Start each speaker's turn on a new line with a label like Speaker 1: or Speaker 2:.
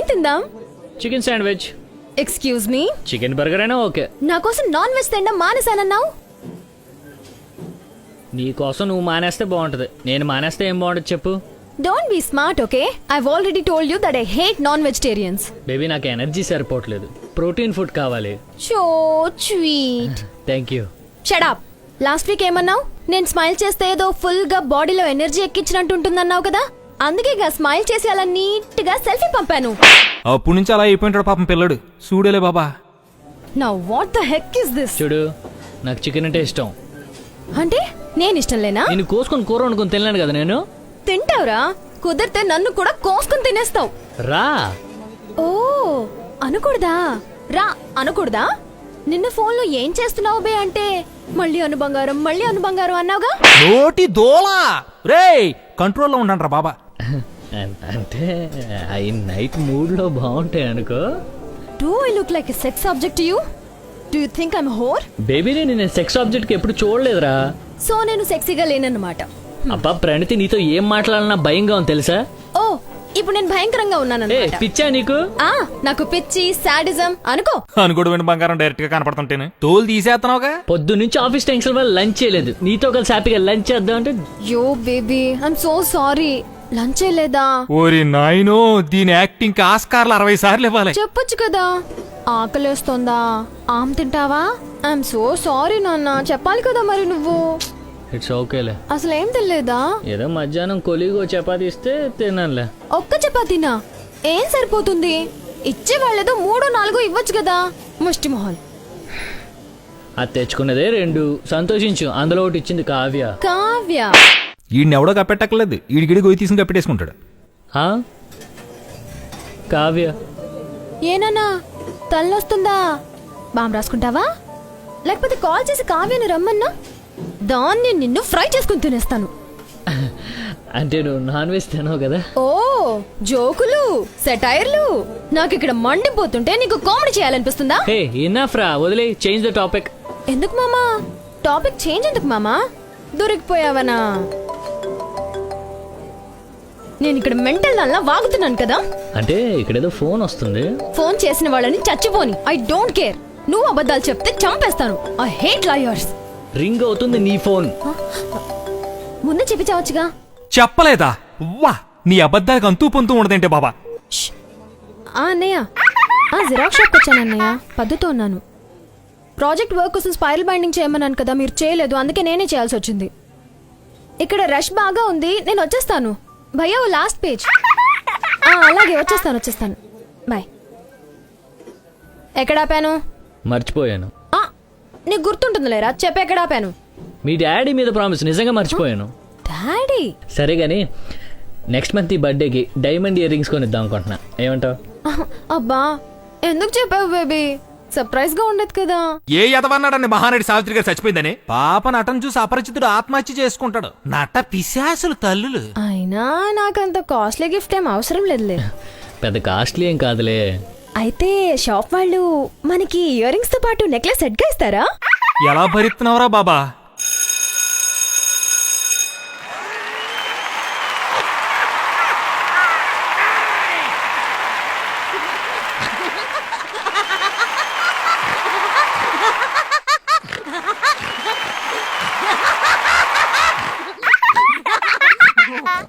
Speaker 1: ఏం తిందాం?
Speaker 2: Chicken sandwich.
Speaker 1: Excuse me,
Speaker 2: chicken burger అయినా ఓకే.
Speaker 1: నా కోసం నాన్ వెజ్ తినడం మానేసానన్నావు.
Speaker 2: నీ కోసం నువ్వు మానేస్తే బాగుంటది, నేను మానేస్తే ఏం బాగుంటది చెప్పు.
Speaker 1: Don't be smart, okay? I've already told you that I hate non vegetarians.
Speaker 2: Baby నాకు ఎనర్జీ సరిపోవట్లేదు, ప్రోటీన్ ఫుడ్ కావాలి.
Speaker 1: So sweet.
Speaker 2: Thank you.
Speaker 1: Shut up. Last week ఏమన్నావు? నేను స్మైల్ చేస్తే ఏదో ఫుల్ గా బాడీలో ఎనర్జీ ఎక్కించినట్టు ఉంటుందన్నావు కదా, అందుకే స్మైల్ చేసి అలా నీట్ గా సెల్ఫీ పంపాను.
Speaker 3: అప్పుడు నుంచి అలా అయిపోయింటాడు పాపం పిల్లడు. చూడలే బాబా.
Speaker 1: Now what the heck is this?
Speaker 2: చూడు, నాకు చికెన్ అంటే ఇష్టం.
Speaker 1: అంటే నేను ఇష్టం లేనా?
Speaker 2: నేను కోసుకొని కూర వండుకొని తినలేను కదా నేను.
Speaker 1: తింటావురా, కుదిరితే నన్ను కూడా కోసుకొని తినేస్తావు.
Speaker 2: రా.
Speaker 1: ఓ అనకూడదా? రా అనకూడదా? నిన్న ఫోన్ లో ఏం చేస్తున్నావు బే అంటే మళ్ళీ అను బంగారం అన్నావుగా.
Speaker 3: నోటి దోలా రే, కంట్రోల్లో ఉండండి రా బాబా.
Speaker 2: అంటే ఈ నైట్ మూడ్ లో బాగుంటాయి అనుకో.
Speaker 1: Do I look like a sex object to you? Do you think I am whore?
Speaker 2: బేబీని నేను సెక్స్ ఆబ్జెక్ట్ కి ఎప్పుడు చూడలేదురా.
Speaker 1: సో నేను సెక్సీగా లేనన్నమాట.
Speaker 2: అబ్బా ప్రణితి, నీతో ఏం మాట్లాడాలన్నా భయంగా ఉంది తెలుసా?
Speaker 1: ఓ ఇప్పుడు నేను భయంకరంగా ఉన్నానన్నమాట.
Speaker 2: పిచ్చా నీకు?
Speaker 1: నాకు పిచ్చి సాడిజం అనుకో.
Speaker 3: అనుకోడు బంగారం డైరెక్ట్ గా కనపడుతుంటేనే తోలు తీసేస్తున్నావుగా.
Speaker 2: పొద్దు నుంచి ఆఫీస్ టెన్షన్ వల్ల లంచ్ చేయలేదు, నీతో కలిసి హ్యాపీగా లంచ్ చేద్దాం అంటే.
Speaker 1: Yo baby I'm so sorry. Lunch చేయలేదా?
Speaker 3: ఓరి నాయనో, దీని యాక్టింగ్ కి ఆస్కార్లు 60 సార్లు ఇవ్వాలి.
Speaker 1: చెప్పొచ్చు కదా. ఆకలేస్తోందా, ఆమ్ తింటావా? ఐఎమ్ సో సారీ నాన్న, చెప్పాలి కదా మరి నువ్వు.
Speaker 2: ఇట్స్ ఓకేలే.
Speaker 1: అసలు ఏం తినలేదా?
Speaker 2: ఏదో మధ్యాహ్నం కొలిగో చపాతీ ఇస్తే తినాలే.
Speaker 1: ఒక్క చపాతీనా? ఏం సరిపోతుంది? ఇచ్చే వాళ్ళేదో 3-4 ఇవ్వచ్చు కదా. ముష్టి మొహల్.
Speaker 2: అది తెచ్చుకున్నదే 2, సంతోషించు. అందులో ఒకటి ఇచ్చింది కావ్య.
Speaker 1: కావ్య
Speaker 3: ఈయన ఎవడో కప్పెట్టక్కర్లేదు, ఈడిగిడి గొయ్యి తీసుకుని కప్పెట్టేసుకుంటాడు.
Speaker 2: కావ్య
Speaker 1: ఏనన్నా తల్లొస్తుందా? బామ్ రాసుకుంటావా? లేకపోతే కాల్ చేసి కావ్యను రమ్మన్నా, దాన్ని నిన్ను ఫ్రై చేసుకుని తినేస్తాను.
Speaker 2: అంటే నువ్వు నాన్ వెజ్ తినవు కదా.
Speaker 1: ఓ జోకులు, సెటైర్లు. నాకు ఇక్కడ మండిపోతుంటే నీకు కామెడీ చేయాలనిపిస్తుందా?
Speaker 2: హే ఇనఫ్ రా, వదిలే. Change the topic.
Speaker 1: ఎందుకు మామా? టాపిక్ చేంజ్ ఎందుకు మామా? దొరికిపోయావనా? నేను ఇక్కడ మెంటల్ దానిలా వాగుతున్నాను కదా.
Speaker 2: అంటే ఇక్కడేదో ఫోన్ వస్తుంది.
Speaker 1: ఫోన్ చేసిన వాళ్ళని చచ్చిపోని. I don't care. నువ్వు అబద్ధాలు చెప్తే చంపేస్తాను. I hate liars.
Speaker 2: రింగ్ అవుతుంది నీ ఫోన్.
Speaker 1: ముందు చెప్పించవచ్చుగా.
Speaker 3: చెప్పలేదా? వా, నీ అబద్ధాలకు అంతూ పొంతూ ఉండదేంటే బాబా.
Speaker 1: అన్నయ్య, జిరాక్స్ షాప్కి వచ్చాను అన్నయ్య. పద్ధతితో ఉన్నాను. ప్రాజెక్ట్ వర్క్ కోసం స్పైరల్ బైండింగ్ చేయమన్నాను కదా, మీరు చేయలేదు, అందుకే నేనే చేయాల్సి వచ్చింది. ఇక్కడ రష్ బాగా ఉంది, నేను వచ్చేస్తాను. భయ్యా ఓ లాస్ట్ పేజ్. అలాగే వచ్చేస్తాను. బాయ్. ఎక్కడ ఆపాను?
Speaker 2: మర్చిపోయాను.
Speaker 1: నీకు గుర్తుంటుంది లేరా, చెప్పు ఎక్కడ ఆపాను.
Speaker 2: మీ డాడీ మీద ప్రామిస్ నిజంగా మర్చిపోయాను.
Speaker 1: డాడీ?
Speaker 2: సరే గానీ నెక్స్ట్ మంత్ ఈ బర్త్డేకి డైమండ్ ఇయర్ రింగ్స్ కొనిద్దాం అనుకుంటున్నా, ఏమంటావు?
Speaker 1: అబ్బా ఎందుకు చెప్పావు బేబీ? సర్ప్రైజ్ గా ఉండదు కదా.
Speaker 3: ఏ ఎదవన్నాడని మహానటి సావిత్రి గారు చచ్చిపోయిందని. పాప నటన చూసి అపరిచితుడు ఆత్మహత్య చేసుకుంటాడు. నట పిశాసులు తల్లులు.
Speaker 1: అయినా నాకంత కాస్ట్లీ గిఫ్ట్ ఏం అవసరం లేదులే.
Speaker 2: పెద్ద కాస్ట్లీ ఏం కాదులే.
Speaker 1: అయితే షాప్ వాళ్ళు మనకి ఇయర్ రింగ్స్ తో పాటు నెక్లెస్ సెట్ గా ఇస్తారా?
Speaker 3: ఎలా భరిస్తున్నావురా బాబా?